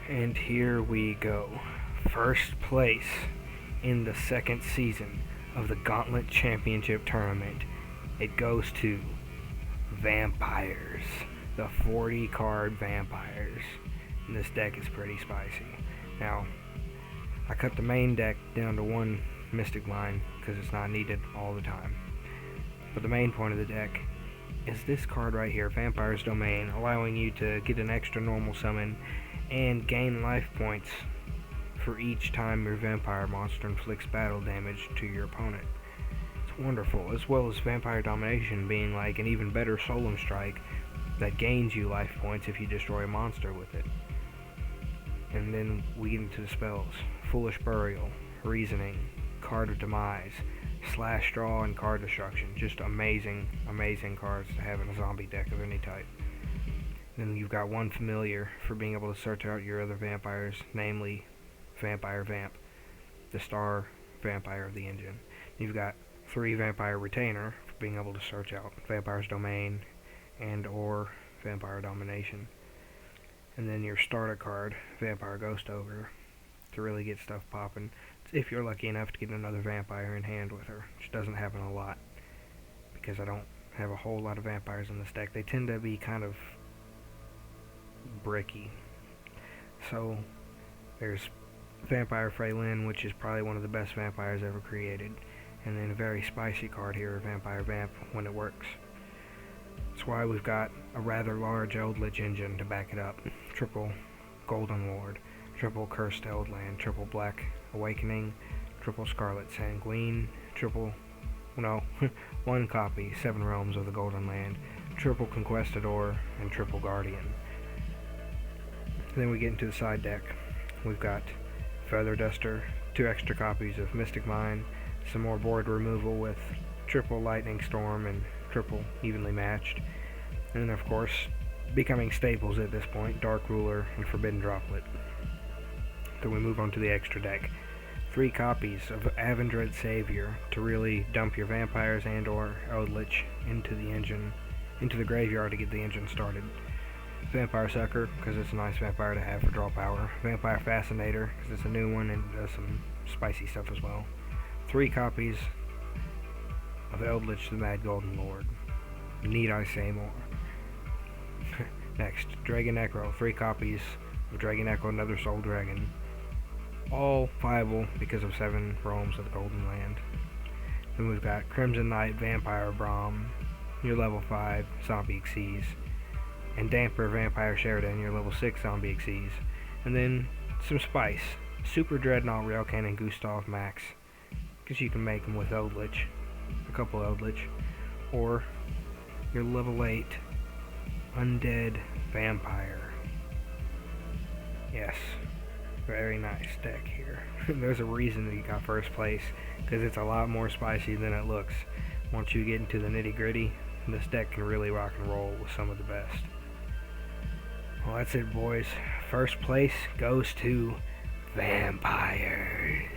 And here we go. First place in the second season of the Gauntlet Championship Tournament. It goes to Vampires. The 40 card Vampires. And this deck is pretty spicy. Now, I cut the main deck down to one Mystic line because it's not needed all the time. But the main point of the deck is this card right here, Vampire's Domain, allowing you to get an extra normal summon and gain life points for each time your vampire monster inflicts battle damage to your opponent. It's wonderful, as well as Vampire Domination being like an even better Solemn Strike that gains you life points if you destroy a monster with it. And then we get into the spells. Foolish Burial, Reasoning, Card of Demise, Slash Draw, and Card Destruction. Just amazing cards to have in a zombie deck of any type. Then you've got one familiar for being able to search out your other vampires, namely Vampire Vamp, the star vampire of the engine. You've got 3 Vampire Retainer for being able to search out Vampire's Domain and or Vampire Domination. And then your starter card, Vampire Ghost Ogre, to really get stuff popping. If you're lucky enough to get another vampire in hand with her, which doesn't happen a lot, because I don't have a whole lot of vampires in this deck. They tend to be kind of bricky. So there's Vampire Freylin, which is probably one of the best vampires ever created, and then a very spicy card here, Vampire Vamp, when it works. That's why we've got a rather large Eldritch engine to back it up. Triple Golden Lord, triple Cursed Eldland, triple Black Awakening, triple Scarlet Sanguine, one copy, 7 Realms of the Golden Land, triple Conquistador, and triple Guardian. Then we get into the side deck. We've got Feather Duster, 2 extra copies of Mystic Mine, some more board removal with triple Lightning Storm and triple Evenly Matched, and then of course, becoming staples at this point, Dark Ruler and Forbidden Droplet. Then we move on to the extra deck. 3 copies of Avendred Savior to really dump your vampires and or Eldritch into the graveyard to get the engine started. Vampire Sucker, because it's a nice vampire to have for draw power. Vampire Fascinator, because it's a new one and does some spicy stuff as well. 3 copies of Eldritch the Mad Golden Lord. Need I say more? Next, Dragon Necro. 3 copies of Dragon Echo, another Soul Dragon. All viable because of 7 Realms of the Golden Land. Then we've got Crimson Knight Vampire Brahm, your level 5 Zombie Xyz, and Damper Vampire Sheridan, your level 6 Zombie Xyz. And then some spice. Super Dreadnought Railcan and Gustav Max, because you can make them with Eldritch, a couple Eldritch, or your level 8 Undead Vampire. Yes, very nice deck here. There's a reason that you got first place, because it's a lot more spicy than it looks. Once you get into the nitty gritty, this deck can really rock and roll with some of the best. Well, that's it, boys. First place goes to Vampires.